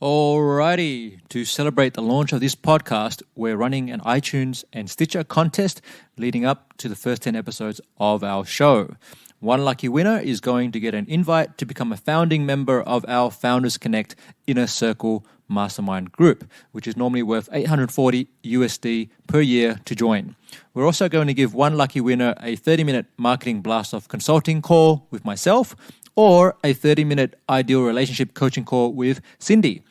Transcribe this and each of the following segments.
Alrighty, to celebrate the launch of this podcast, we're running an iTunes and Stitcher contest leading up to the first 10 episodes of our show. One lucky winner is going to get an invite to become a founding member of our Founders Connect Inner Circle Mastermind group, which is normally worth $840 USD per year to join. We're also going to give one lucky winner a 30-minute marketing blast-off consulting call with myself or a 30-minute ideal relationship coaching call with Cindy.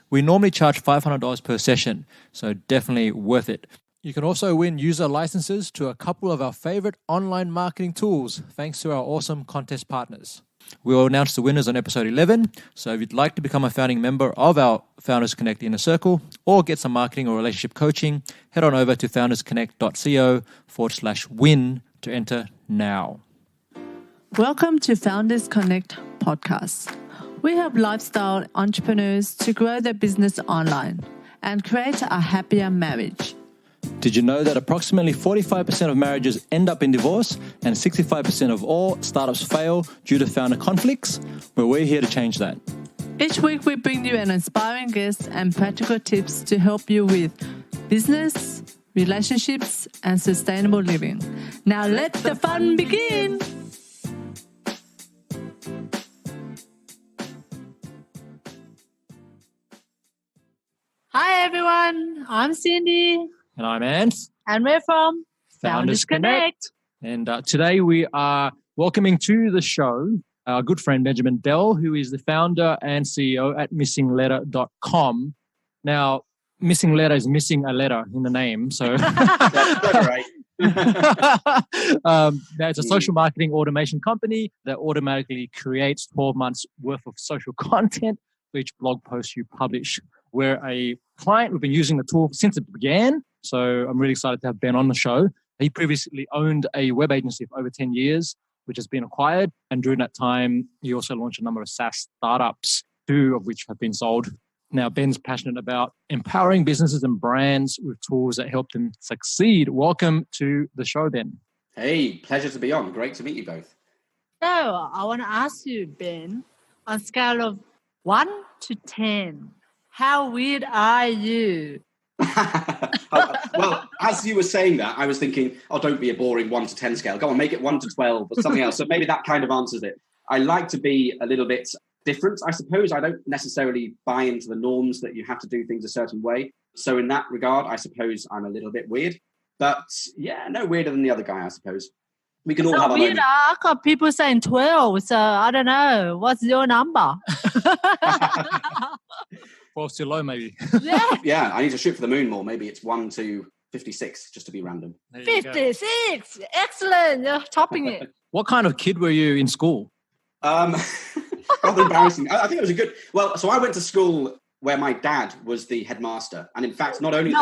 We normally charge $500 per session, so definitely worth it. You can also win user licenses to a couple of our favorite online marketing tools, thanks to our awesome contest partners. We'll announce the winners on episode 11, so if you'd like to become a founding member of our Founders Connect Inner Circle or get some marketing or relationship coaching, head on over to foundersconnect.co/win to enter now. Welcome to Founders Connect podcast. We help lifestyle entrepreneurs to grow their business online and create a happier marriage. Did you know that approximately 45% of marriages end up in divorce and 65% of all startups fail due to founder conflicts? Well, we're here to change that. Each week we bring you an inspiring guest and practical tips to help you with business, relationships, and sustainable living. Now let the fun begin! Hi everyone, I'm Cindy. And I'm Ants. And we're from Founders Connect. And today we are welcoming to the show our good friend Benjamin Dell, who is the founder and CEO at MissingLettr.com. Now, Missing Letter is missing a letter in the name. So that's right. It's a social marketing automation company that automatically creates 12 months worth of social content for each blog post you publish. We're a client. We've been using the tool since it began. So I'm really excited to have Ben on the show. He previously owned a web agency for over 10 years, which has been acquired. And during that time, he also launched a number of SaaS startups, 2 of which have been sold. Now, Ben's passionate about empowering businesses and brands with tools that help them succeed. Welcome to the show, Ben. Hey, pleasure to be on. Great to meet you both. So I want to ask you, Ben, on a scale of 1 to 10, how weird are you? Well, as you were saying that, I was thinking, don't be a boring 1 to 10 scale. Go on, make it 1 to 12 or something else. So maybe that kind of answers it. I like to be a little bit different, I suppose. I don't necessarily buy into the norms that you have to do things a certain way. So in that regard, I suppose I'm a little bit weird. But yeah, no weirder than the other guy, I suppose. We can all have our weird. I got people saying 12, so I don't know. What's your number? 12's too low, maybe. Yeah, I need to shoot for the moon more. Maybe it's 1 to 56, just to be random. 56! Excellent! You're topping it. What kind of kid were you in school? Rather embarrassing. I think it was a good... Well, so I went to school where my dad was the headmaster. And in fact, not only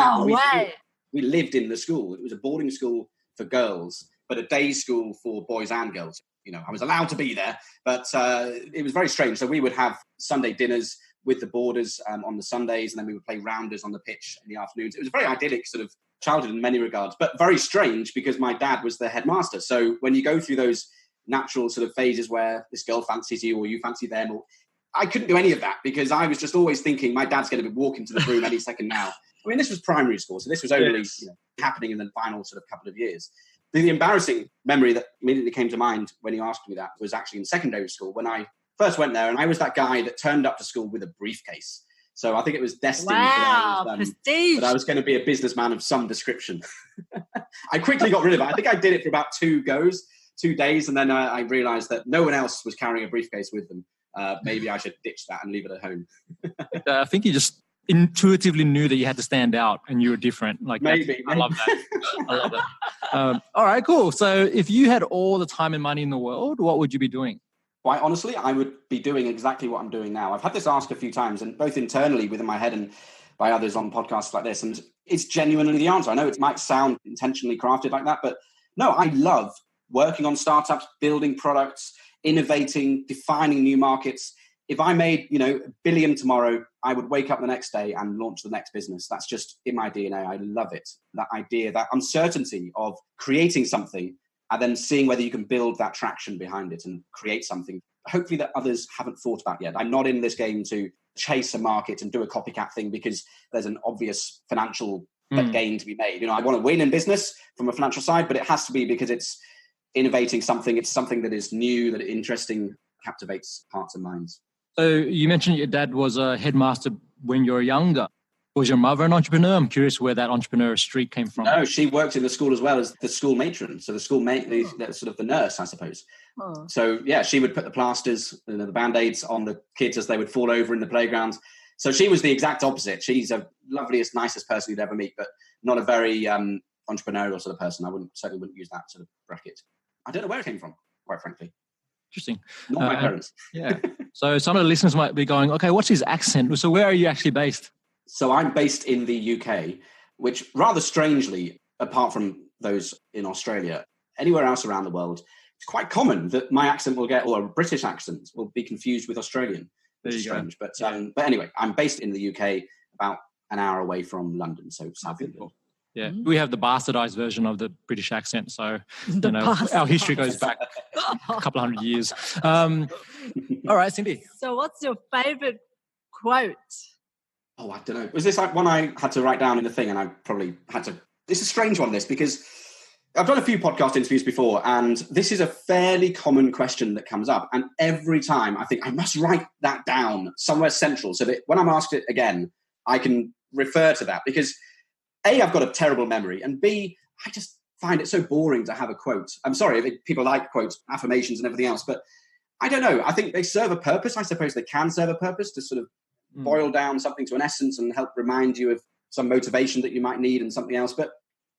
we lived in the school. It was a boarding school for girls, but a day school for boys and girls. You know, I was allowed to be there, but it was very strange. So we would have Sunday dinners with the boarders on the Sundays, and then we would play rounders on the pitch in the afternoons. It was a very idyllic sort of childhood in many regards, but very strange because my dad was the headmaster. So when you go through those natural sort of phases where this girl fancies you or you fancy them, or I couldn't do any of that because I was just always thinking my dad's going to be walking to the room any second now. I mean, this was primary school, so this was only happening in the final sort of couple of years. The embarrassing memory that immediately came to mind when you asked me that was actually in secondary school when I first went there, and I was that guy that turned up to school with a briefcase. So I think it was destined that I was going to be a businessman of some description. I quickly got rid of it. I think I did it for about 2 days, and then I realized that no one else was carrying a briefcase with them. Maybe I should ditch that and leave it at home. I think you just intuitively knew that you had to stand out and you were different. Maybe. I love that. I love that. All right, cool. So if you had all the time and money in the world, what would you be doing? Quite honestly, I would be doing exactly what I'm doing now. I've had this asked a few times, and both internally within my head and by others on podcasts like this, and it's genuinely the answer. I know it might sound intentionally crafted like that, but no, I love working on startups, building products, innovating, defining new markets. If I made, $1 billion tomorrow, I would wake up the next day and launch the next business. That's just in my DNA. I love it. That idea, that uncertainty of creating something and then seeing whether you can build that traction behind it and create something, hopefully that others haven't thought about yet. I'm not in this game to chase a market and do a copycat thing because there's an obvious financial gain to be made. I want to win in business from a financial side, but it has to be because it's innovating something. It's something that is new, that is interesting, captivates hearts and minds. So you mentioned your dad was a headmaster when you were younger. Was your mother an entrepreneur? I'm curious where that entrepreneur streak came from. No, she worked in the school as well as the school matron. So the school mate, sort of the nurse, I suppose. Oh. So yeah, she would put the plasters, the Band-Aids on the kids as they would fall over in the playground. So she was the exact opposite. She's a loveliest, nicest person you'd ever meet, but not a very entrepreneurial sort of person. I certainly wouldn't use that sort of bracket. I don't know where it came from, quite frankly. Interesting. Not my parents. Yeah. So some of the listeners might be going, okay, what's his accent? So where are you actually based? So I'm based in the UK, which rather strangely, apart from those in Australia, anywhere else around the world, it's quite common that my accent will get, or a British accent will be confused with Australian. Which is strange. But anyway, I'm based in the UK, about an hour away from London, so South England. Yeah, we have the bastardized version of the British accent, so our history goes back a couple of 100 years. All right, Cindy. So what's your favourite quote? Oh, I don't know. Was this like one I had to write down in the thing and I probably had to... It's a strange one, this, because I've done a few podcast interviews before and this is a fairly common question that comes up. And every time I think I must write that down somewhere central so that when I'm asked it again, I can refer to that because... A, I've got a terrible memory, and B, I just find it so boring to have a quote. I'm sorry if people like quotes, affirmations and everything else, but I don't know. I think they serve a purpose. I suppose they can serve a purpose to sort of boil down something to an essence and help remind you of some motivation that you might need and something else. But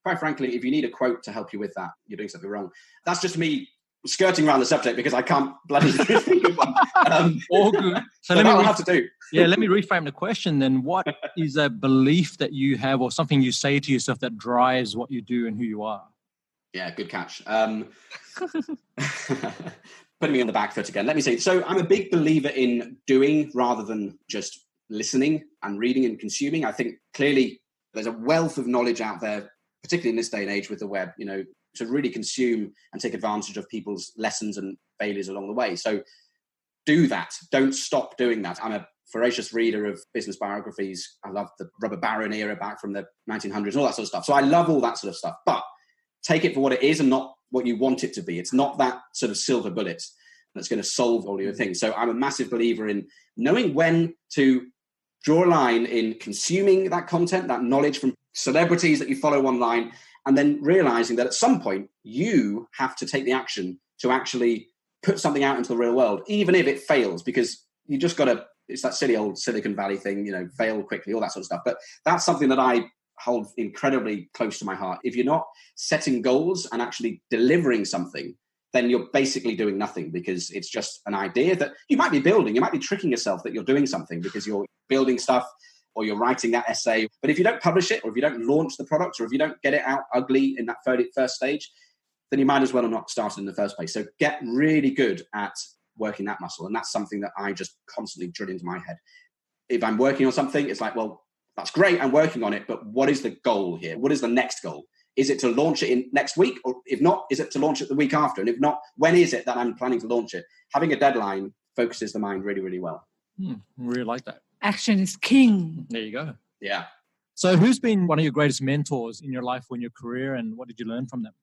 quite frankly, if you need a quote to help you with that, you're doing something wrong. That's just me skirting around the subject because I can't bloody think of one. All good. So let me have to do. Yeah, let me reframe the question then. What is a belief that you have or something you say to yourself that drives what you do and who you are? Yeah, good catch. Putting me on the back foot again. Let me see. So I'm a big believer in doing rather than just listening and reading and consuming. I think clearly there's a wealth of knowledge out there, particularly in this day and age with the web, to really consume and take advantage of people's lessons and failures along the way. So do that. Don't stop doing that. I'm a voracious reader of business biographies. I love the Rubber Baron era back from the 1900s and all that sort of stuff. So I love all that sort of stuff, but take it for what it is and not what you want it to be. It's not that sort of silver bullet that's going to solve all your things. So I'm a massive believer in knowing when to draw a line in consuming that content, that knowledge from celebrities that you follow online, and then realizing that at some point you have to take the action to actually put something out into the real world, even if it fails, because you just got to, it's that silly old Silicon Valley thing, fail quickly, all that sort of stuff. But that's something that I hold incredibly close to my heart. If you're not setting goals and actually delivering something, then you're basically doing nothing because it's just an idea that you might be building. You might be tricking yourself that you're doing something because you're building stuff or you're writing that essay. But if you don't publish it, or if you don't launch the product, or if you don't get it out ugly in that first stage, then you might as well have not started in the first place. So get really good at working that muscle. And that's something that I just constantly drill into my head. If I'm working on something, it's like, well, that's great, I'm working on it, but what is the goal here? What is the next goal? Is it to launch it in next week? Or if not, is it to launch it the week after? And if not, when is it that I'm planning to launch it? Having a deadline focuses the mind really, really well. Really like that. Action is king. There you go. Yeah. So who's been one of your greatest mentors in your life or in your career, and what did you learn from them?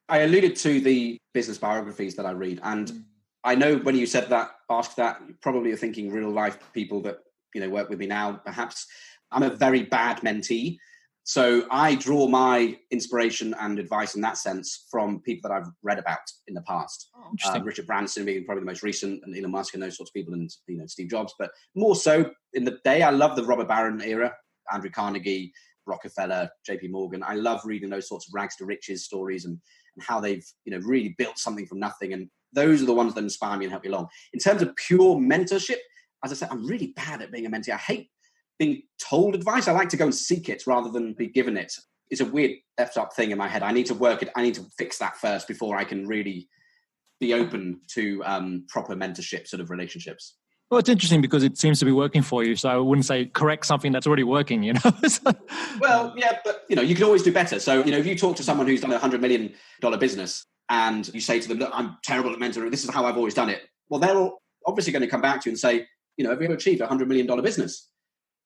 I alluded to the business biographies that I read, and I know when you said that, asked that, you probably are thinking real life people that work with me now. Perhaps I'm a very bad mentee, so I draw my inspiration and advice in that sense from people that I've read about in the past. Richard Branson being probably the most recent, and Elon Musk and those sorts of people, and Steve Jobs. But more so in the day, I love the Robber Baron era, Andrew Carnegie, Rockefeller, JP Morgan. I love reading those sorts of rags to riches stories and how they've really built something from nothing. And those are the ones that inspire me and help me along. In terms of pure mentorship, as I said, I'm really bad at being a mentee. I hate being told advice. I like to go and seek it rather than be given it. It's a weird effed up thing in my head. I need to work it. I need to fix that first before I can really be open to proper mentorship sort of relationships. Well, it's interesting because it seems to be working for you. So I wouldn't say correct something that's already working, Well, yeah, but, you can always do better. So, if you talk to someone who's done a $100 million business and you say to them, look, I'm terrible at mentoring, this is how I've always done it. Well, they're obviously going to come back to you and say, have you ever achieved a $100 million business?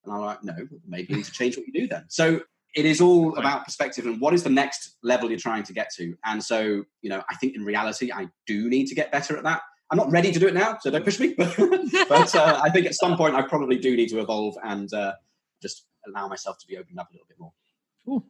And I'm like, no, maybe you need to change what you do then. So it is all about perspective and what is the next level you're trying to get to. And so, I think in reality, I do need to get better at that. I'm not ready to do it now, so don't push me. But I think at some point I probably do need to evolve and just allow myself to be opened up a little bit more. Ooh.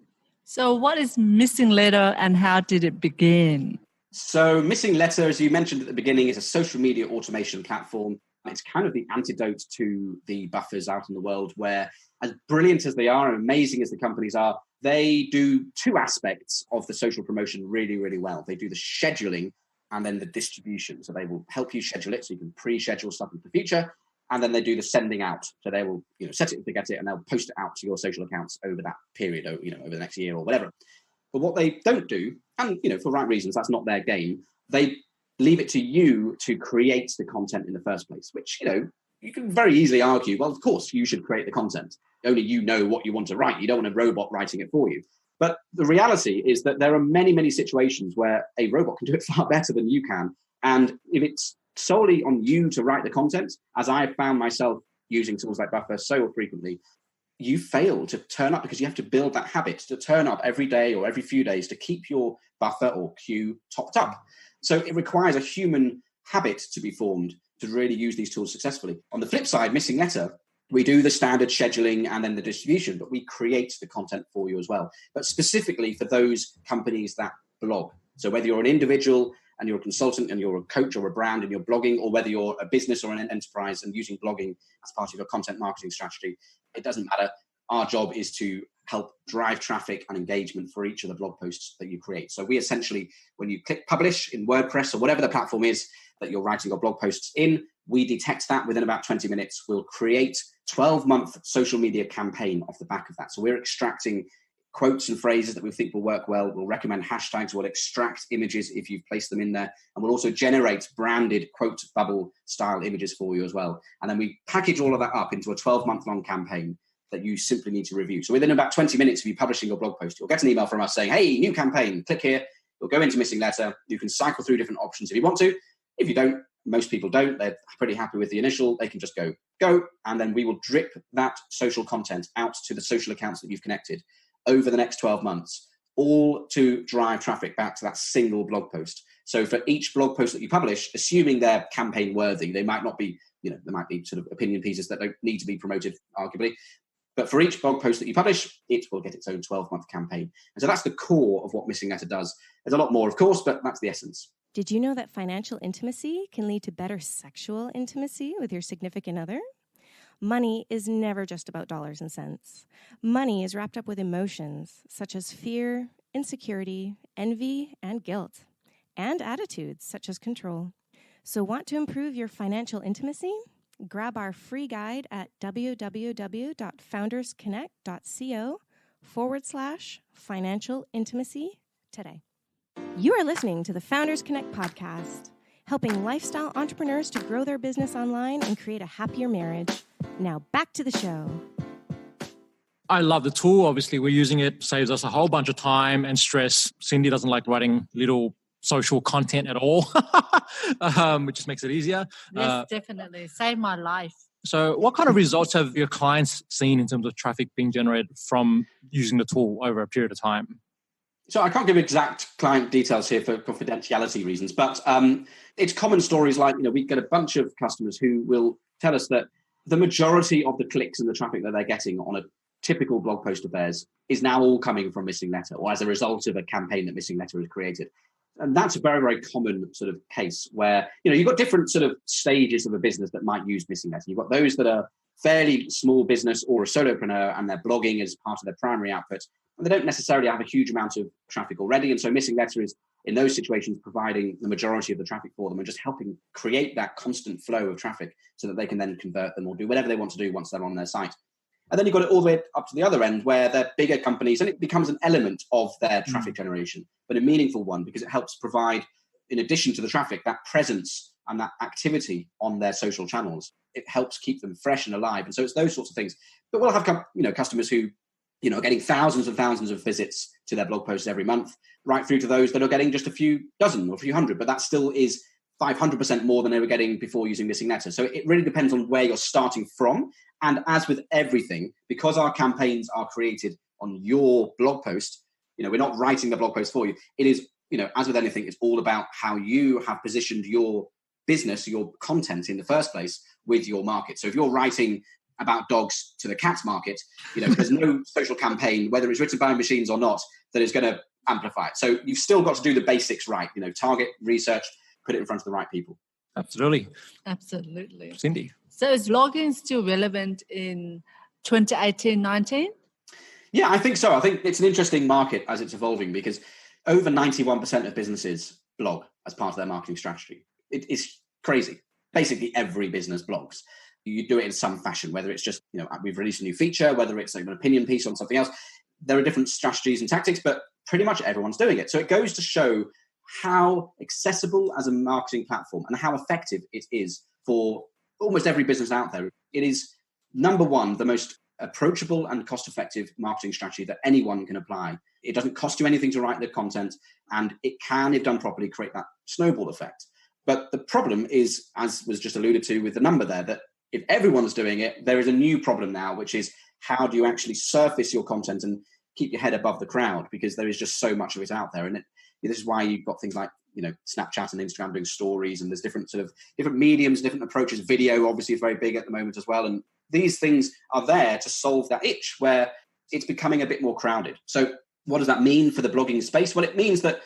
So what is MissingLettr and how did it begin? So MissingLettr, as you mentioned at the beginning, is a social media automation platform. It's kind of the antidote to the buffers out in the world where, as brilliant as they are and amazing as the companies are, they do two aspects of the social promotion really, really well. They do the scheduling and then the distribution. So they will help you schedule it so you can pre-schedule stuff in the future. And then they do the sending out. So they will, set it and forget it, and they'll post it out to your social accounts over that period, over the next year or whatever. But what they don't do, and, for right reasons, that's not their game, they leave it to you to create the content in the first place, which, you can very easily argue, well, of course, you should create the content. Only you know what you want to write. You don't want a robot writing it for you. But the reality is that there are many, many situations where a robot can do it far better than you can. And if it's solely on you to write the content, as I have found myself using tools like Buffer so frequently, you fail to turn up because you have to build that habit to turn up every day or every few days to keep your buffer or queue topped up. So it requires a human habit to be formed to really use these tools successfully. On the flip side, MissingLettr, we do the standard scheduling and then the distribution, but we create the content for you as well. But specifically for those companies that blog. So whether you're an individual and you're a consultant and you're a coach or a brand and you're blogging, or whether you're a business or an enterprise and using blogging as part of your content marketing strategy, it doesn't matter. Our job is to help drive traffic and engagement for each of the blog posts that you create. So we essentially, when you click publish in WordPress or whatever the platform is that you're writing your blog posts in, we detect that within about 20 minutes. We'll create 12-month social media campaign off the back of that. So we're extracting quotes and phrases that we think will work well. We'll recommend hashtags. We'll extract images if you've placed them in there. And we'll also generate branded quote bubble style images for you as well. And then we package all of that up into a 12-month long campaign that you simply need to review. So within about 20 minutes of you publishing your blog post, you'll get an email from us saying, hey, new campaign, click here. You'll go into MissingLettr. You can cycle through different options if you want to. If you don't, most people don't. They're pretty happy with the initial. They can just go. And then we will drip that social content out to the social accounts that you've connected over the next 12 months, all to drive traffic back to that single blog post. So for each blog post that you publish, assuming they're campaign worthy, they might not be, there might be sort of opinion pieces that don't need to be promoted, arguably. But for each blog post that you publish, it will get its own 12-month campaign. And so that's the core of what MissingLettr does. There's a lot more, of course, but that's the essence. Did you know that financial intimacy can lead to better sexual intimacy with your significant other? Money is never just about dollars and cents. Money is wrapped up with emotions such as fear, insecurity, envy, and guilt, and attitudes such as control. So want to improve your financial intimacy? Grab our free guide at www.foundersconnect.co/financial intimacy today. You are listening to the Founders Connect podcast, helping lifestyle entrepreneurs to grow their business online and create a happier marriage. Now back to the show. I love the tool. Obviously, we're using it. Saves us a whole bunch of time and stress. Cindy doesn't like writing little social content at all, which just makes it easier. Yes, definitely. Saved my life. So what kind of results have your clients seen in terms of traffic being generated from using the tool over a period of time? So I can't give exact client details here for confidentiality reasons, but it's common stories like, we get a bunch of customers who will tell us that the majority of the clicks and the traffic that they're getting on a typical blog post of theirs is now all coming from MissingLettr or as a result of a campaign that MissingLettr has created. And that's a very, very common sort of case where, you've got different sort of stages of a business that might use MissingLettr. You've got those that are fairly small business or a solopreneur and they're blogging as part of their primary output. And they don't necessarily have a huge amount of traffic already. And so MissingLettr is, in those situations, providing the majority of the traffic for them and just helping create that constant flow of traffic so that they can then convert them or do whatever they want to do once they're on their site. And then you've got it all the way up to the other end where they're bigger companies and it becomes an element of their traffic generation, but a meaningful one because it helps provide, in addition to the traffic, that presence and that activity on their social channels. It helps keep them fresh and alive. And so it's those sorts of things. But we'll have customers who are getting thousands and thousands of visits to their blog posts every month, right through to those that are getting just a few dozen or a few hundred. But that still is 500% more than they were getting before using MissingLettr. So it really depends on where you're starting from. And as with everything, because our campaigns are created on your blog post, we're not writing the blog post for you. It is, as with anything, it's all about how you have positioned your business, your content in the first place with your market. So if you're writing about dogs to the cat market, there's no social campaign, whether it's written by machines or not, that is going to amplify it. So you've still got to do the basics right, target, research, put it in front of the right people. Absolutely. Cindy. So is blogging still relevant in 2018-19? Yeah, I think so. I think it's an interesting market as it's evolving, because over 91% of businesses blog as part of their marketing strategy. It is crazy. Basically, every business blogs. You do it in some fashion, whether it's just, we've released a new feature, whether it's an opinion piece on something else. There are different strategies and tactics, but pretty much everyone's doing it. So it goes to show how accessible as a marketing platform and how effective it is for almost every business out there. It is, number one, the most approachable and cost-effective marketing strategy that anyone can apply. It doesn't cost you anything to write the content, and it can, if done properly, create that snowball effect. But the problem is, as was just alluded to with the number there, that if everyone's doing it, there is a new problem now, which is how do you actually surface your content and keep your head above the crowd, because there is just so much of it out there. And this is why you've got things like, Snapchat and Instagram doing stories, and there's different mediums, different approaches. Video obviously is very big at the moment as well. And these things are there to solve that itch where it's becoming a bit more crowded. So what does that mean for the blogging space? Well, it means that,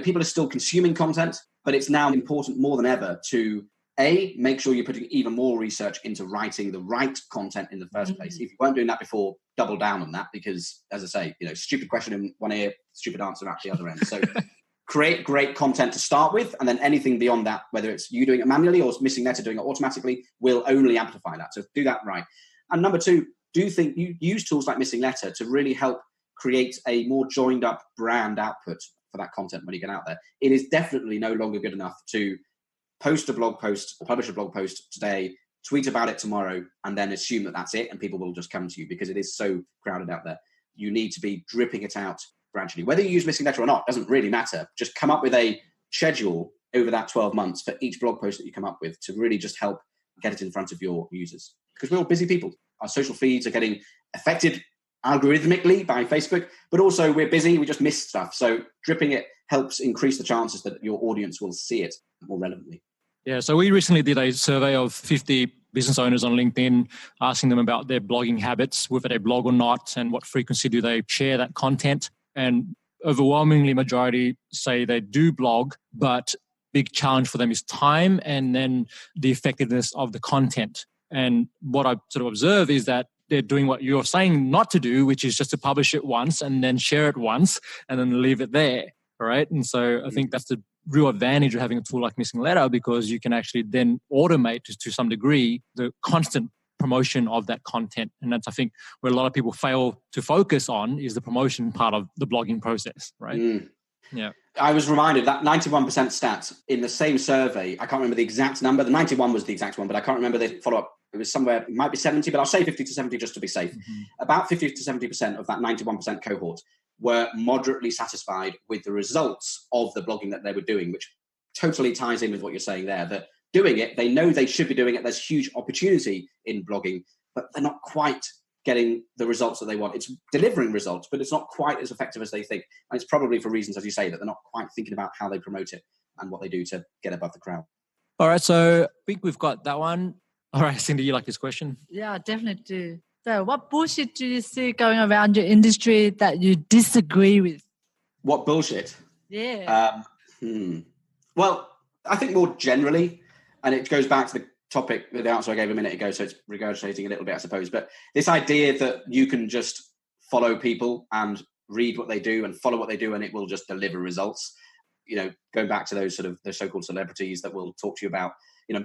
people are still consuming content, but it's now important more than ever to make sure you're putting even more research into writing the right content in the first place. If you weren't doing that before, double down on that, because, as I say, stupid question in one ear, stupid answer at the other end. So create great content to start with, and then anything beyond that, whether it's you doing it manually or MissingLettr doing it automatically, will only amplify that. So do that right. And number two, you use tools like MissingLettr to really help create a more joined up brand output for that content when you get out there. It is definitely no longer good enough to post a blog post, publish a blog post today, tweet about it tomorrow, and then assume that that's it and people will just come to you, because it is so crowded out there. You need to be dripping it out gradually. Whether you use MissingLettr or not doesn't really matter. Just come up with a schedule over that 12 months for each blog post that you come up with to really just help get it in front of your users. Because we're all busy people. Our social feeds are getting affected algorithmically by Facebook, but also we're busy, we just miss stuff. So dripping it helps increase the chances that your audience will see it more relevantly. Yeah, so we recently did a survey of 50 business owners on LinkedIn, asking them about their blogging habits, whether they blog or not, and what frequency do they share that content. And overwhelmingly majority say they do blog, but big challenge for them is time and then the effectiveness of the content. And what I sort of observe is that they're doing what you're saying not to do, which is just to publish it once and then share it once and then leave it there. All right. And so I think that's the real advantage of having a tool like MissingLettr, because you can actually then automate to some degree the constant promotion of that content. And that's, I think, where a lot of people fail to focus on is the promotion part of the blogging process, right? Yeah. I was reminded that 91% stats in the same survey, I can't remember the exact number. The 91 was the exact one, but I can't remember the follow-up. It was somewhere, it might be 70, but I'll say 50 to 70 just to be safe. About 50 to 70% of that 91% cohort were moderately satisfied with the results of the blogging that they were doing, which totally ties in with what you're saying there, that doing it, they know they should be doing it. There's huge opportunity in blogging, but they're not quite getting the results that they want. It's delivering results, but it's not quite as effective as they think. And it's probably for reasons, as you say, that they're not quite thinking about how they promote it and what they do to get above the crowd. All right, so I think we've got that one. All right, Cindy, you like this question? Yeah, definitely do. So what bullshit do you see going around your industry that you disagree with? What bullshit? Yeah. Well, I think more generally, and it goes back to the topic, the answer I gave a minute ago, so it's regurgitating a little bit, I suppose, but this idea that you can just follow people and read what they do and follow what they do and it will just deliver results. Going back to those so-called celebrities that will talk to you about,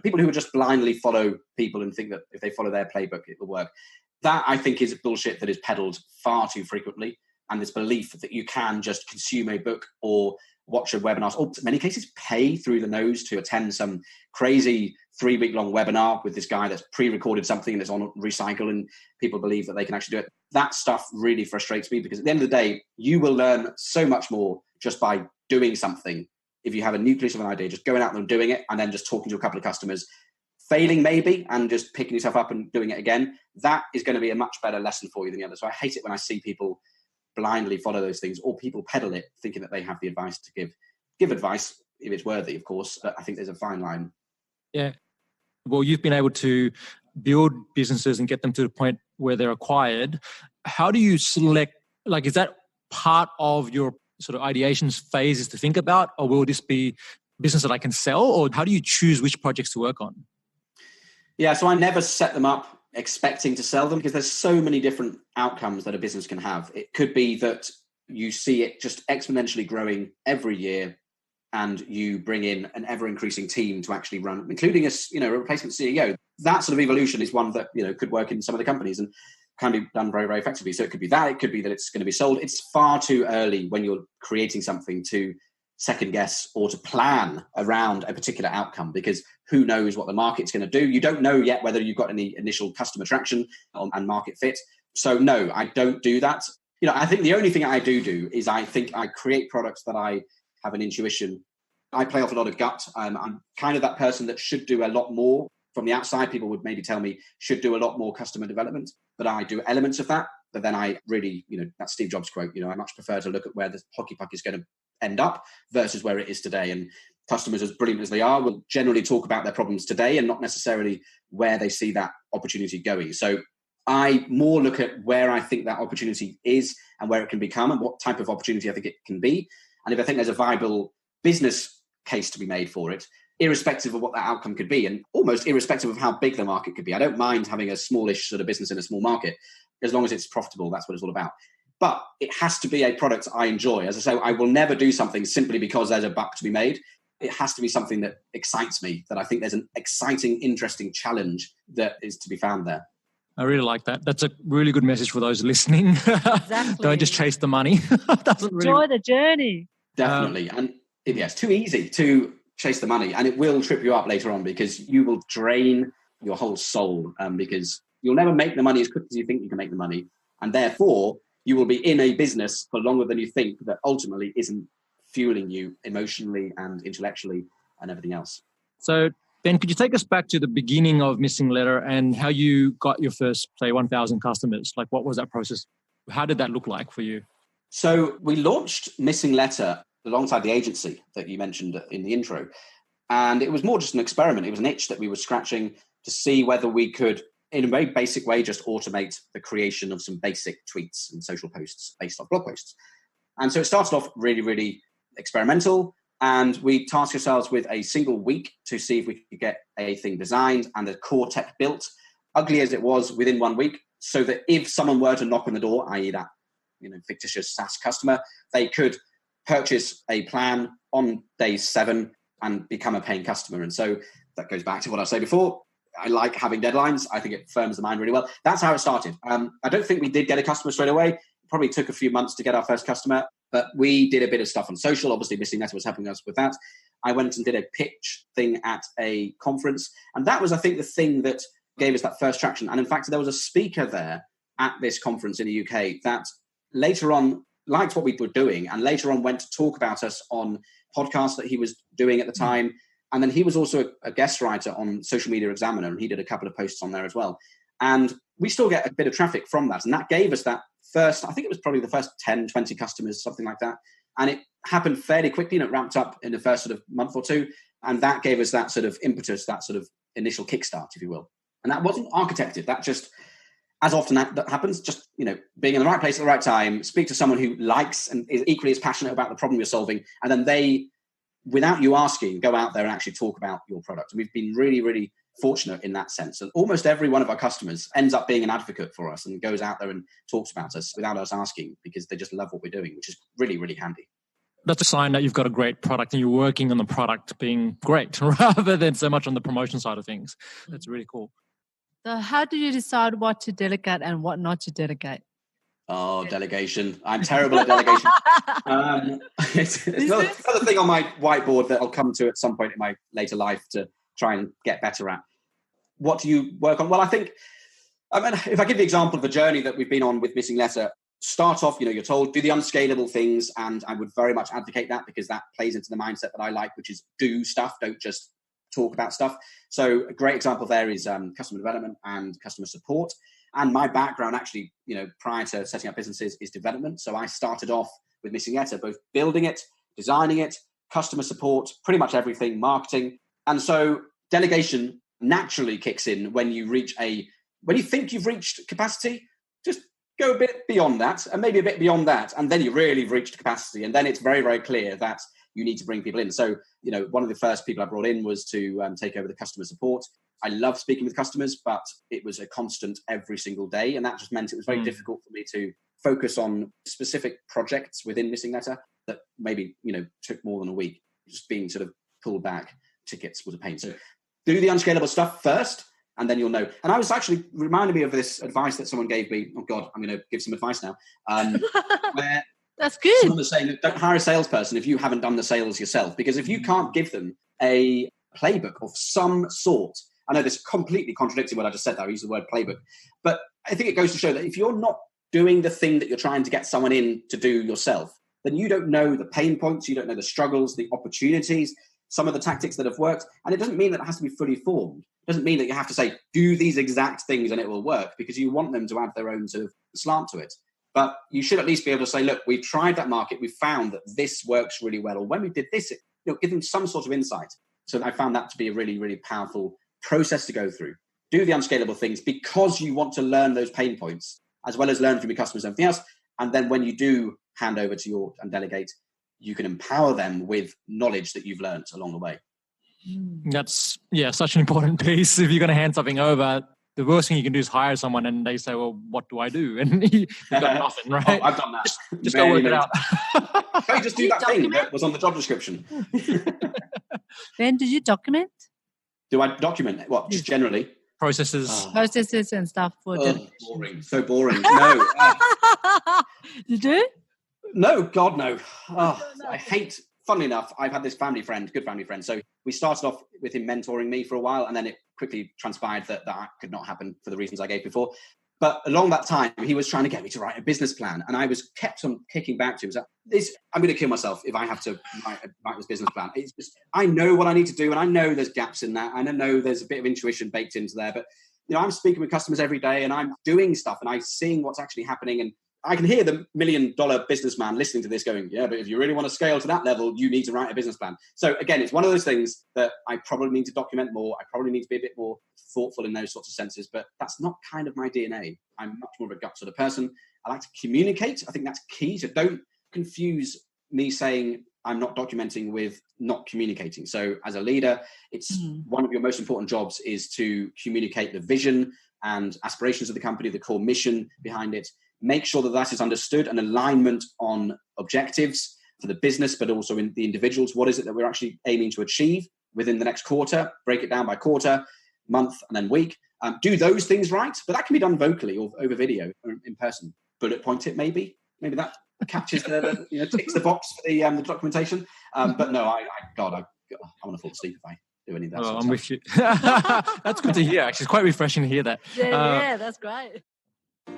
people who would just blindly follow people and think that if they follow their playbook, it will work. That, I think, is bullshit that is peddled far too frequently. And this belief that you can just consume a book or watch a webinar, or in many cases pay through the nose to attend some crazy 3-week-long webinar with this guy that's pre-recorded something and it's on recycle, and people believe that they can actually do it. That stuff really frustrates me, because at the end of the day, you will learn so much more just by doing something if you have a nucleus of an idea, just going out there and doing it, and then just talking to a couple of customers, failing maybe, and just picking yourself up and doing it again, that is going to be a much better lesson for you than the other. So I hate it when I see people blindly follow those things, or people peddle it thinking that they have the advice to give. Give advice if it's worthy, of course, but I think there's a fine line. Yeah. Well, you've been able to build businesses and get them to the point where they're acquired. How do you select, like, is that part of your sort of ideations phase is to think about, or will this be business that I can sell, or how do you choose which projects to work on? Yeah, so I never set them up expecting to sell them, because there's so many different outcomes that a business can have. It could be that you see it just exponentially growing every year, and you bring in an ever-increasing team to actually run, including a replacement CEO. That sort of evolution is one that could work in some of the companies and can be done very, very effectively. So it could be that. It could be that it's going to be sold. It's far too early when you're creating something to second guess or to plan around a particular outcome, because who knows what the market's going to do. You don't know yet whether you've got any initial customer traction and market fit. So no, I don't do that. I think the only thing I do is I think I create products that I have an intuition. I play off a lot of gut. I'm kind of that person that should do a lot more. From the outside, people would maybe tell me should do a lot more customer development, but I do elements of that. But then I really, that Steve Jobs quote, I much prefer to look at where the hockey puck is going to end up versus where it is today. And customers, as brilliant as they are, will generally talk about their problems today and not necessarily where they see that opportunity going. So I more look at where I think that opportunity is and where it can become and what type of opportunity I think it can be. And if I think there's a viable business case to be made for it, irrespective of what that outcome could be, and almost irrespective of how big the market could be. I don't mind having a smallish sort of business in a small market, as long as it's profitable. That's what it's all about. But it has to be a product I enjoy. As I say, I will never do something simply because there's a buck to be made. It has to be something that excites me, that I think there's an exciting, interesting challenge that is to be found there. I really like that. That's a really good message for those listening. Exactly. Don't just chase the money. Enjoy the journey. Definitely. And it's too easy to chase the money, and it will trip you up later on, because you will drain your whole soul, because you'll never make the money as quick as you think you can make the money. And therefore, you will be in a business for longer than you think that ultimately isn't fueling you emotionally and intellectually and everything else. So, Ben, could you take us back to the beginning of MissingLettr and how you got your first, say, 1,000 customers? Like, what was that process? How did that look like for you? So we launched MissingLettr alongside the agency that you mentioned in the intro. And it was more just an experiment. It was an itch that we were scratching to see whether we could, in a very basic way, just automate the creation of some basic tweets and social posts based off blog posts. And so it started off really, really experimental. And we tasked ourselves with a single week to see if we could get a thing designed and the core tech built, ugly as it was, within 1 week, so that if someone were to knock on the door, i.e. that fictitious SaaS customer, they could purchase a plan on day 7 and become a paying customer. And so that goes back to what I said before. I like having deadlines. I think it firms the mind really well. That's how it started. I don't think we did get a customer straight away. It probably took a few months to get our first customer, but we did a bit of stuff on social. Obviously, MissingLettr was helping us with that. I went and did a pitch thing at a conference. And that was, I think, the thing that gave us that first traction. And in fact, there was a speaker there at this conference in the UK that later on liked what we were doing and later on went to talk about us on podcasts that he was doing at the time. And then he was also a guest writer on Social Media Examiner, and he did a couple of posts on there as well. And we still get a bit of traffic from that. And that gave us that first, I think it was probably the first 10, 20 customers, something like that. And it happened fairly quickly, and it ramped up in the first sort of month or two. And that gave us that sort of impetus, that sort of initial kickstart, if you will. And that wasn't architected. That just, as often that happens, just, being in the right place at the right time, speak to someone who likes and is equally as passionate about the problem you're solving. And then they, without you asking, go out there and actually talk about your product. And we've been really, really fortunate in that sense. And almost every one of our customers ends up being an advocate for us and goes out there and talks about us without us asking, because they just love what we're doing, which is really, really handy. That's a sign that you've got a great product and you're working on the product being great rather than so much on the promotion side of things. That's really cool. So how do you decide what to delegate and what not to delegate? Oh, delegation. I'm terrible at delegation. It's another thing on my whiteboard that I'll come to at some point in my later life to try and get better at. What do you work on? Well, I think, if I give the example of the journey that we've been on with MissingLettr, start off, you're told, do the unscalable things. And I would very much advocate that, because that plays into the mindset that I like, which is do stuff, don't just talk about stuff. So a great example there is customer development and customer support. And my background actually, prior to setting up businesses, is development. So I started off with MissingLettr, both building it, designing it, customer support, pretty much everything, marketing. And so delegation naturally kicks in when you think you've reached capacity. Just go a bit beyond that, and maybe a bit beyond that, and then you really have reached capacity. And then it's very, very clear that you need to bring people in. So, one of the first people I brought in was to take over the customer support. I love speaking with customers, but it was a constant every single day. And that just meant it was very difficult for me to focus on specific projects within MissingLettr that maybe, took more than a week. Just being sort of pulled back, tickets was a pain. So do the unscalable stuff first, and then you'll know. And I was actually reminding me of this advice that someone gave me. Oh God, I'm going to give some advice now. Where that's good. Someone was saying, don't hire a salesperson if you haven't done the sales yourself, because if you can't give them a playbook of some sort, I know this completely contradicting what I just said there. I used the word playbook, but I think it goes to show that if you're not doing the thing that you're trying to get someone in to do yourself, then you don't know the pain points, you don't know the struggles, the opportunities, some of the tactics that have worked. And it doesn't mean that it has to be fully formed. It doesn't mean that you have to say, do these exact things and it will work, because you want them to add their own sort of slant to it. But you should at least be able to say, look, we've tried that market. We found that this works really well. Or when we did this, give them some sort of insight. So I found that to be a really, really powerful process to go through. Do the unscalable things because you want to learn those pain points, as well as learn from your customers and everything else. And then when you do hand over to and delegate, you can empower them with knowledge that you've learned along the way. That's, such an important piece. If you're going to hand something over, the worst thing you can do is hire someone and they say, well, what do I do? And you've got nothing, right? Oh, I've done that. Just go work it out. Can you just do that thing that was on the job description? Ben, did you document? Do I document? What, just generally? Processes and stuff for boring. So boring. No. You do? No, God, no. I hate, funnily enough, I've had this good family friend. So we started off with him mentoring me for a while, and then it quickly transpired that could not happen for the reasons I gave before. But along that time, he was trying to get me to write a business plan. And I was kept on kicking back to him. I'm going to kill myself if I have to write this business plan. It's just, I know what I need to do, and I know there's gaps in that. And I know there's a bit of intuition baked into there. But, I'm speaking with customers every day, and I'm doing stuff, and I'm seeing what's actually happening. And I can hear the $1 million businessman listening to this going, yeah, but if you really want to scale to that level, you need to write a business plan. So again, it's one of those things that I probably need to document more. I probably need to be a bit more thoughtful in those sorts of senses, but that's not kind of my DNA. I'm much more of a gut sort of person. I like to communicate. I think that's key. So don't confuse me saying I'm not documenting with not communicating. So as a leader, it's one of your most important jobs is to communicate the vision and aspirations of the company, the core mission behind it. Make sure that is understood, and alignment on objectives for the business, but also in the individuals. What is it that we're actually aiming to achieve within the next quarter? Break it down by quarter, month, and then week. Do those things right, but that can be done vocally or over video or in person. Bullet point it, maybe that catches ticks the box for the documentation. But no, I want to fall asleep if I do any of that. I'm with you. That's good to hear. Actually, it's quite refreshing to hear that. Yeah, that's great.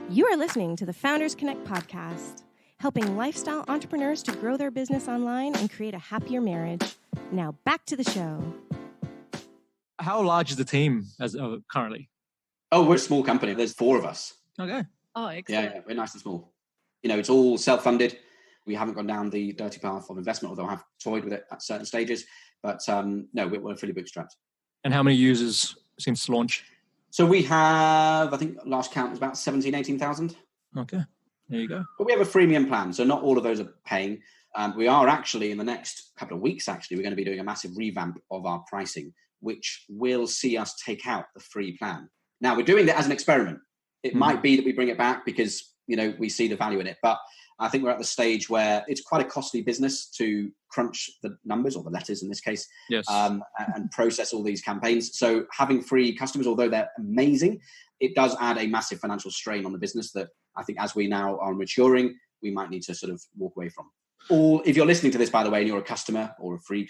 You are listening to the Founders Connect podcast, helping lifestyle entrepreneurs to grow their business online and create a happier marriage. Now back to the show. How large is the team as currently? Oh, we're a small company. There's 4 of us. Okay. Oh, excellent. Yeah, we're nice and small. It's all self-funded. We haven't gone down the dirty path of investment, although I have toyed with it at certain stages. But no, we're fully bootstrapped. And how many users since launch? So we have, I think last count was about 17, 18,000. Okay, there you go. But we have a freemium plan, so not all of those are paying. We are actually, in the next couple of weeks, we're going to be doing a massive revamp of our pricing, which will see us take out the free plan. Now, we're doing that as an experiment. It might be that we bring it back because, we see the value in it. But I think we're at the stage where it's quite a costly business to crunch the numbers, or the letters in this case, yes, and process all these campaigns. So having free customers, although they're amazing, it does add a massive financial strain on the business that I think as we now are maturing, we might need to sort of walk away from. Or if you're listening to this, by the way, and you're a customer or a free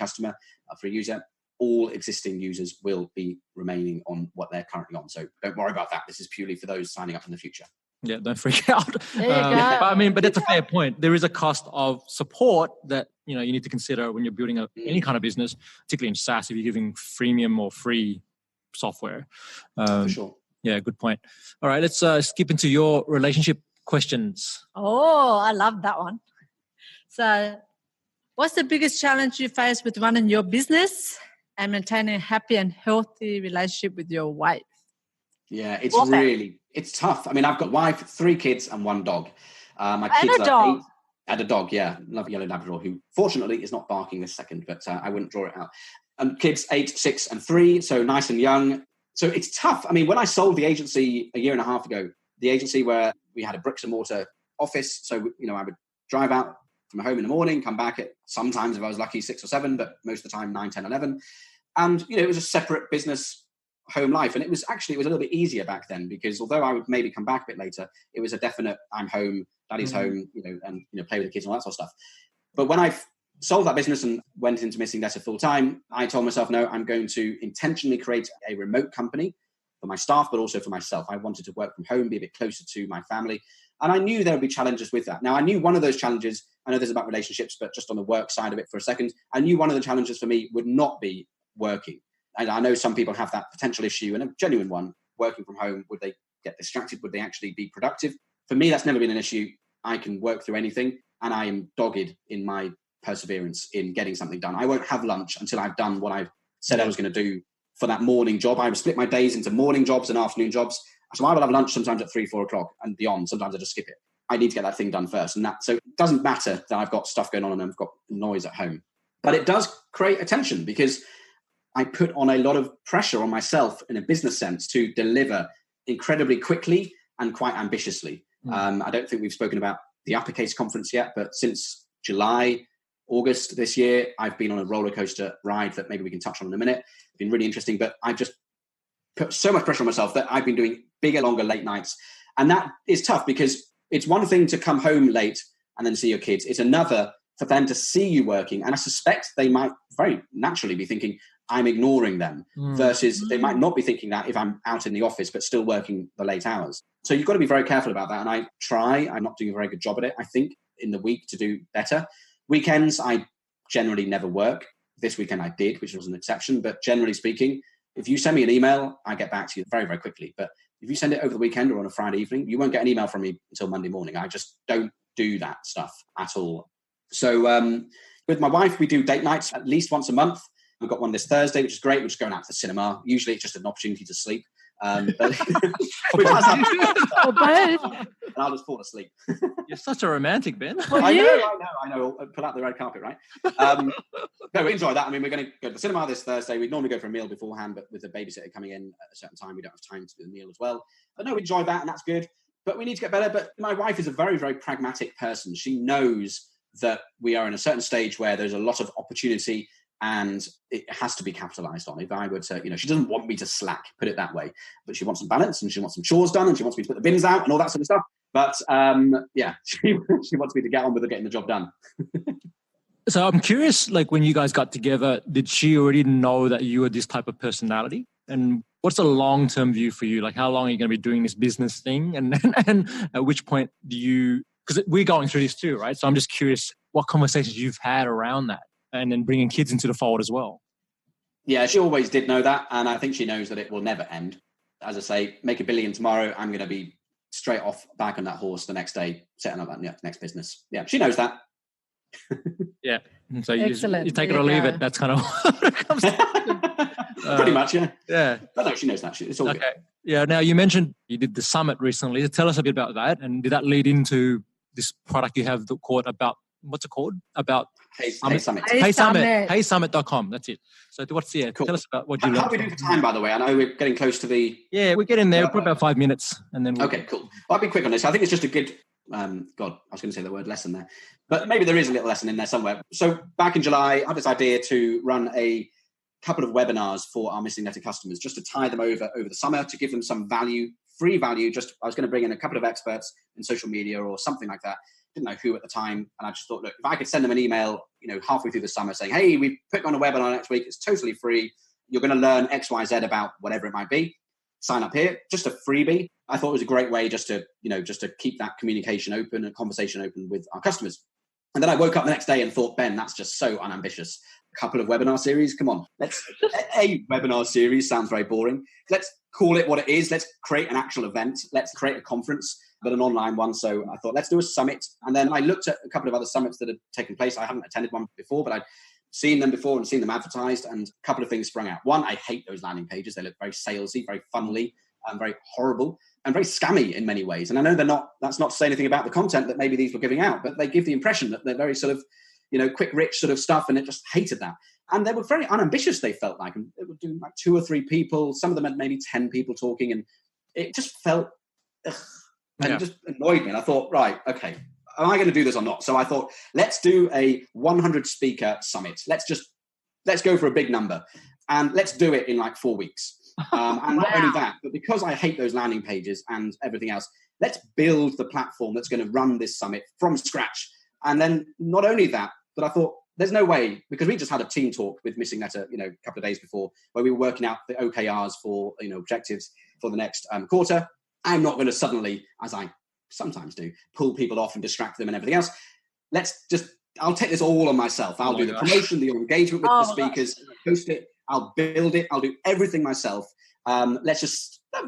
user, all existing users will be remaining on what they're currently on. So don't worry about that. This is purely for those signing up in the future. Yeah, don't freak out. There you go. But that's a fair point. There is a cost of support that you need to consider when you're building any kind of business, particularly in SaaS if you're giving freemium or free software. For sure. Yeah, good point. All right, let's skip into your relationship questions. Oh, I love that one. So, what's the biggest challenge you face with running your business and maintaining a happy and healthy relationship with your wife? Yeah, it's tough. I mean, I've got a wife, 3 kids and 1 dog. My kids and a dog. 8. And a dog, yeah. Love a yellow Labrador who fortunately is not barking this second, but I wouldn't draw it out. Kids 8, 6 and 3, so nice and young. So it's tough. I mean, when I sold the agency a year and a half ago, the agency where we had a bricks and mortar office, so I would drive out from home in the morning, come back at sometimes if I was lucky 6 or 7, but most of the time 9, 10, 11. And it was a separate business home life, and it was a little bit easier back then because although I would maybe come back a bit later, it was a definite I'm home, daddy's home, and play with the kids and all that sort of stuff. But when I sold that business and went into MissingLettr full time, I told myself, no, I'm going to intentionally create a remote company for my staff, but also for myself. I wanted to work from home, be a bit closer to my family, and I knew there would be challenges with that. Now, I knew one of those challenges, I know this is about relationships, but just on the work side of it for a second, I knew one of the challenges for me would not be working. And I know some people have that potential issue, and a genuine one, working from home. Would they get distracted? Would they actually be productive? For me, that's never been an issue. I can work through anything, and I am dogged in my perseverance in getting something done. I won't have lunch until I've done what I said I was going to do for that morning job. I would split my days into morning jobs and afternoon jobs. So I will have lunch sometimes at 3, 4 o'clock and beyond. Sometimes I just skip it. I need to get that thing done first. So it doesn't matter that I've got stuff going on and I've got noise at home. But it does create a tension because I put on a lot of pressure on myself in a business sense to deliver incredibly quickly and quite ambitiously. I don't think we've spoken about the Uppercase conference yet, but since July, August this year, I've been on a roller coaster ride that maybe we can touch on in a minute. It's been really interesting, but I've just put so much pressure on myself that I've been doing bigger, longer late nights. And that is tough because it's one thing to come home late and then see your kids. It's another for them to see you working. And I suspect they might very naturally be thinking, I'm ignoring them, versus they might not be thinking that if I'm out in the office, but still working the late hours. So you've got to be very careful about that. And I'm not doing a very good job at it, I think, in the week to do better. Weekends, I generally never work. This weekend I did, which was an exception. But generally speaking, if you send me an email, I get back to you very, very quickly. But if you send it over the weekend or on a Friday evening, you won't get an email from me until Monday morning. I just don't do that stuff at all. So with my wife, we do date nights at least once a month. We've got one this Thursday, which is great. We're just going out to the cinema. Usually it's just an opportunity to sleep. But and I'll just fall asleep. You're such a romantic, Ben. I know. Pull out the red carpet, right? No, we enjoy that. I mean, we're going to go to the cinema this Thursday. We'd normally go for a meal beforehand, but with the babysitter coming in at a certain time, we don't have time to do the meal as well. But no, we enjoy that, and that's good. But we need to get better. But my wife is a very, very pragmatic person. She knows that we are in a certain stage where there's a lot of opportunity and it has to be capitalized on. If I were to, she doesn't want me to slack, put it that way, but she wants some balance and she wants some chores done and she wants me to put the bins out and all that sort of stuff. But she wants me to get on with getting the job done. So I'm curious, like when you guys got together, did she already know that you were this type of personality? And what's the long-term view for you? Like how long are you going to be doing this business thing? And at which point do you, because we're going through this too, right? So I'm just curious what conversations you've had around that. And then bringing kids into the fold as well. Yeah, she always did know that. And I think she knows that it will never end. As I say, make $1 billion tomorrow. I'm going to be straight off back on that horse the next day, setting up that next business. Yeah, she knows that. Yeah. And so you take it or leave it. That's kind of what it comes to. Pretty much, yeah. Yeah. But no, she knows that. It's all okay. Good. Yeah. Now, you mentioned you did the summit recently. Tell us a bit about that. And did that lead into this product you have called about, what's it called? About Hey Summit. HeySummit.com. That's it. So what's cool. Tell us about what you learned. How are we doing for time, by the way? I know we're getting close to the... Yeah, we're getting there. We've got about 5 minutes. And then okay, cool. Well, I'll be quick on this. I think it's just a good... God, I was going to say the word lesson there. But maybe there is a little lesson in there somewhere. So back in July, I had this idea to run a couple of webinars for our MissingLettr customers, just to tie them over the summer, to give them some value, free value. I was going to bring in a couple of experts in social media or something like that. Didn't know who at the time. And I just thought, look, if I could send them an email, halfway through the summer saying, hey, we've put on a webinar next week. It's totally free. You're going to learn X, Y, Z about whatever it might be. Sign up here, just a freebie. I thought it was a great way just to keep that communication open and conversation open with our customers. And then I woke up the next day and thought, Ben, that's just so unambitious. A couple of webinar series, come on. A webinar series sounds very boring. Let's call it what it is. Let's create an actual event. Let's create a conference, but an online one. So I thought, let's do a summit. And then I looked at a couple of other summits that had taken place. I haven't attended one before, but I'd seen them before and seen them advertised, and a couple of things sprung out. One, I hate those landing pages. They look very salesy, very funnily, and very horrible, and very scammy in many ways. And I know that's not to say anything about the content that maybe these were giving out, but they give the impression that they're very sort of, quick, rich sort of stuff, and it just hated that. And they were very unambitious, they felt like, and it would do like 2 or 3 people. Some of them had maybe 10 people talking, and it just felt, and it just annoyed me. And I thought, right, okay, am I going to do this or not? So I thought, let's do a 100 speaker summit. Let's go for a big number, and let's do it in like 4 weeks. And not only that, but because I hate those landing pages and everything else, let's build the platform that's going to run this summit from scratch. And then not only that, but I thought, there's no way, because we just had a team talk with MissingLettr, a couple of days before, where we were working out the OKRs for, objectives for the next quarter. I'm not going to suddenly, as I sometimes do, pull people off and distract them and everything else. I'll take this all on myself. I'll do the promotion, the engagement with the speakers, post it, I'll build it, I'll do everything myself. That'll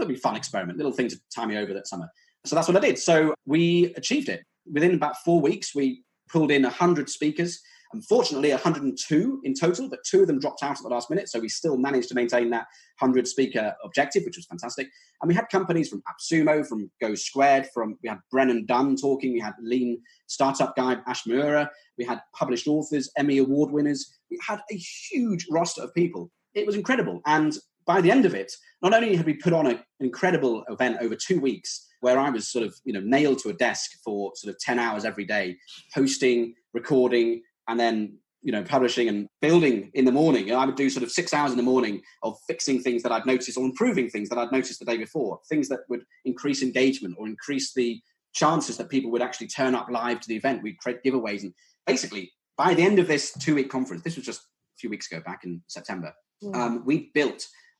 be a fun experiment, little thing to tie me over that summer. So that's what I did. So we achieved it. Within about 4 weeks, we pulled in 100 speakers. Unfortunately, 102 in total, but 2 of them dropped out at the last minute. So we still managed to maintain that 100 speaker objective, which was fantastic. And we had companies from AppSumo, from Go Squared, we had Brennan Dunn talking, we had Lean Startup Guy, Ash Mura, we had published authors, Emmy Award winners. We had a huge roster of people. It was incredible. And by the end of it, not only had we put on an incredible event over 2 weeks, where I was sort of, nailed to a desk for sort of 10 hours every day, hosting, recording, and then, publishing and building in the morning. I would do sort of 6 hours in the morning of fixing things that I'd noticed or improving things that I'd noticed the day before, things that would increase engagement or increase the chances that people would actually turn up live to the event. We'd create giveaways. And basically, by the end of this 2-week conference, this was just a few weeks ago, back in September, we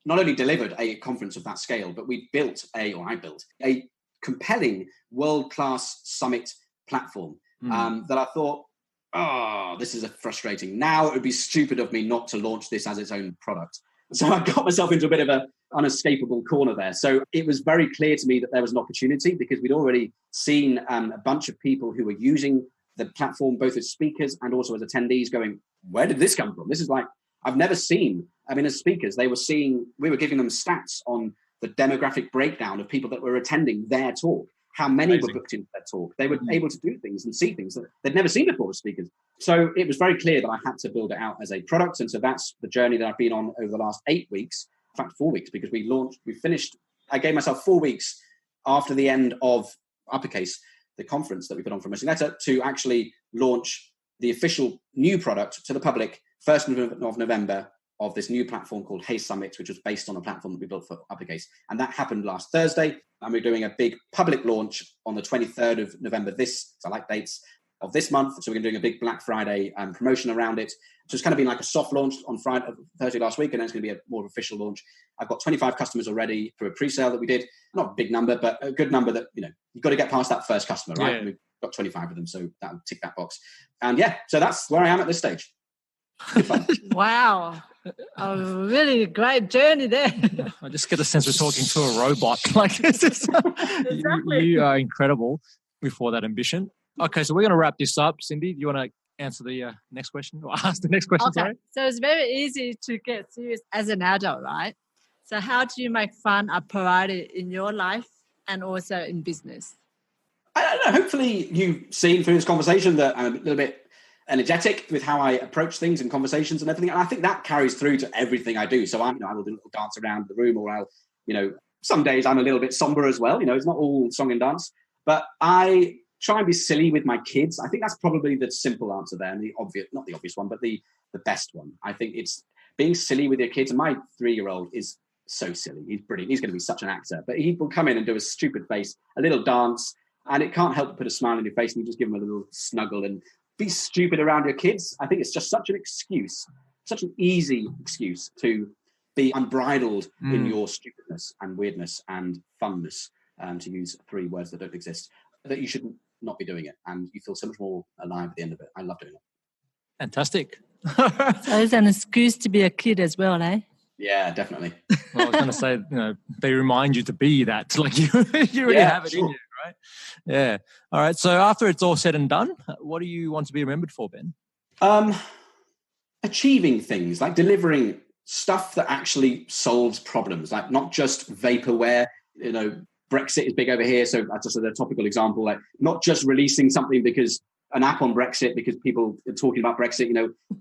not only delivered a conference of that scale, but I built a compelling world-class summit platform that I thought, this is frustrating. Now it would be stupid of me not to launch this as its own product. So I got myself into a bit of an unescapable corner there. So it was very clear to me that there was an opportunity, because we'd already seen a bunch of people who were using the platform, both as speakers and also as attendees, going, where did this come from? This is like, I've never seen. I mean, as speakers, we were giving them stats on the demographic breakdown of people that were attending their talk. How many were booked into that talk? They were able to do things and see things that they'd never seen before as speakers. So it was very clear that I had to build it out as a product. And so that's the journey that I've been on over the last 8 weeks, in fact, 4 weeks, because I gave myself 4 weeks after the end of Uppercase, the conference that we put on for MissingLettr, to actually launch the official new product to the public 1st of November of this new platform called Hey Summit, which was based on a platform that we built for Uppercase. And that happened last Thursday. And we're doing a big public launch on the 23rd of November, because I like dates, of this month. So we're doing a big Black Friday promotion around it. So it's kind of been like a soft launch on Thursday last week, and then it's going to be a more official launch. I've got 25 customers already through a pre-sale that we did. Not a big number, but a good number that, you've got to get past that first customer, right? Yeah. We've got 25 of them, so that'll tick that box. And so that's where I am at this stage. Wow. A really great journey there. I just get a sense we're talking to a robot. Like this is, Exactly. You are incredible before that ambition. Okay, so we're going to wrap this up. Cindy, do you want to answer the next question or ask the next question? Okay. Sorry. So it's very easy to get serious as an adult, right? So how do you make fun a priority in your life and also in business? I don't know. Hopefully you've seen through this conversation that I'm a little bit energetic with how I approach things and conversations and everything. And I think that carries through to everything I do. So I will do a little dance around the room, or I'll, some days I'm a little bit somber as well. It's not all song and dance, but I try and be silly with my kids. I think that's probably the simple answer there, and not the obvious one, but the best one. I think it's being silly with your kids. And my 3-year-old is so silly. He's brilliant. He's going to be such an actor, but he will come in and do a stupid face, a little dance, and it can't help but put a smile on your face, and you just give him a little snuggle and be stupid around your kids. I think it's just such an excuse, such an easy excuse to be unbridled in your stupidness and weirdness and funness. to use 3 words that don't exist, that you shouldn't not be doing it. And you feel so much more alive at the end of it. I love doing it. Fantastic. So it's an excuse to be a kid as well, eh? Yeah, definitely. Well, I was going to say, they remind you to be that. Like you already have it in you, right? Yeah. All right. So after it's all said and done, what do you want to be remembered for, Ben? Achieving things, like delivering stuff that actually solves problems, like not just vaporware. Brexit is big over here, so that's just a topical example. Like not just releasing something because an app on Brexit because people are talking about Brexit.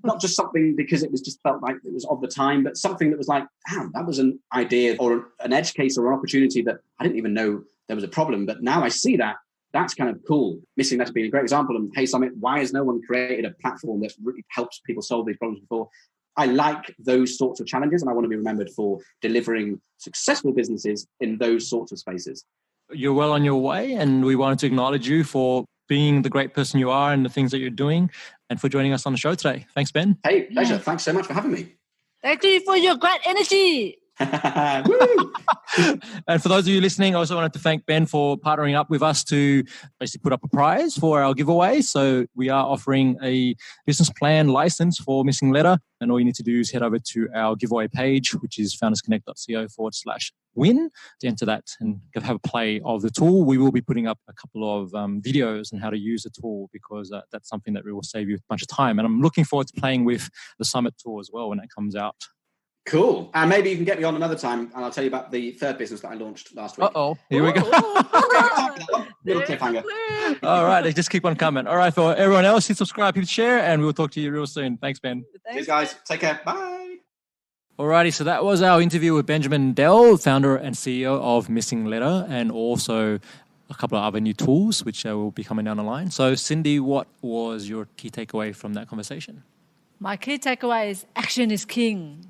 Not just something because it was just felt like it was of the time, but something that was like, damn, that was an idea or an edge case or an opportunity that I didn't even know there was a problem. But now I see that. That's kind of cool. MissingLettr being a great example. And Hey Summit, why has no one created a platform that really helps people solve these problems before? I like those sorts of challenges, and I want to be remembered for delivering successful businesses in those sorts of spaces. You're well on your way, and we wanted to acknowledge you for being the great person you are and the things that you're doing, and for joining us on the show today. Thanks, Ben. Hey, pleasure. Thanks so much for having me. Thank you for your great energy. And for those of you listening, I also wanted to thank Ben for partnering up with us to basically put up a prize for our giveaway. So we are offering a business plan license for MissingLettr, and all you need to do is head over to our giveaway page, which is foundersconnect.co/win, to enter that and have a play of the tool. We will be putting up a couple of videos on how to use the tool, because that's something that will save you a bunch of time. And I'm looking forward to playing with the Summit tool as well when it comes out. Cool. And maybe you can get me on another time and I'll tell you about the third business that I launched last week. Uh-oh. Here we go. Little cliffhanger. All right. They just keep on coming. All right. For everyone else, hit subscribe, hit share, and we'll talk to you real soon. Thanks, Ben. Cheers, guys. Take care. Bye. Alrighty, so that was our interview with Benjamin Dell, founder and CEO of MissingLettr, and also a couple of other new tools which will be coming down the line. So, Cindy, what was your key takeaway from that conversation? My key takeaway is action is king.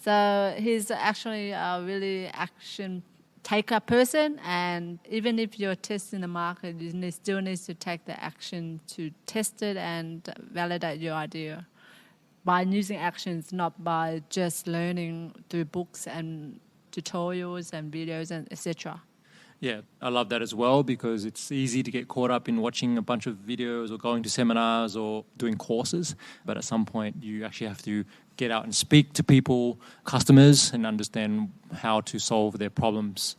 So he's actually a really action taker person, and even if you're testing the market, you still need to take the action to test it and validate your idea by using actions, not by just learning through books and tutorials and videos and etc. Yeah, I love that as well, because it's easy to get caught up in watching a bunch of videos or going to seminars or doing courses. But at some point, you actually have to get out and speak to people, customers, and understand how to solve their problems.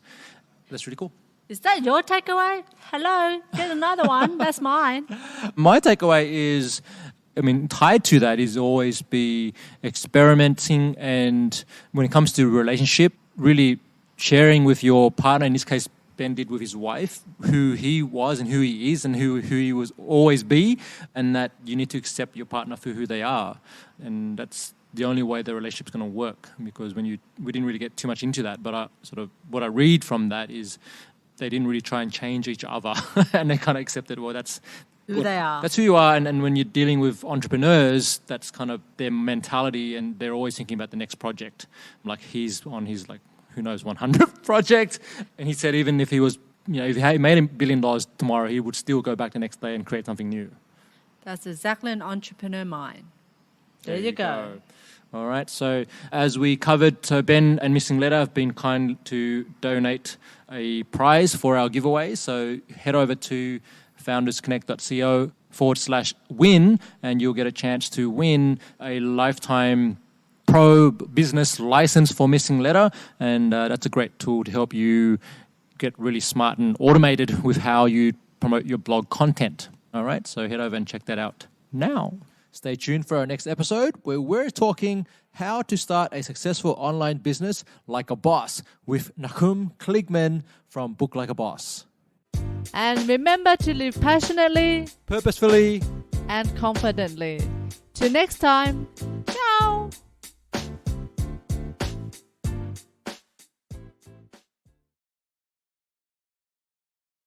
That's really cool. Is that your takeaway? Hello, get another one. That's mine. My takeaway is, tied to that is always be experimenting, and when it comes to relationship, really sharing with your partner, in this case, Ben did with his wife, who he was and who he is and who he will always be, and that you need to accept your partner for who they are. And that's the only way the relationship's going to work, because we didn't really get too much into that, but what I read from that is they didn't really try and change each other and they kind of accepted, well, that's who they are. That's who you are. And when you're dealing with entrepreneurs, that's kind of their mentality, and they're always thinking about the next project. Like he's on his who knows 100th project, and he said even if he was if he made $1 billion tomorrow, he would still go back the next day and create something new. That's exactly an entrepreneur mind. There you go. All right. So as we covered, so Ben and MissingLettr have been kind to donate a prize for our giveaway. So head over to foundersconnect.co/win, and you'll get a chance to win a lifetime pro business license for MissingLettr. And that's a great tool to help you get really smart and automated with how you promote your blog content. All right. So head over and check that out now. Stay tuned for our next episode, where we're talking how to start a successful online business like a boss with Nahum Kligman from Book Like a Boss. And remember to live passionately, purposefully, and confidently. Till next time.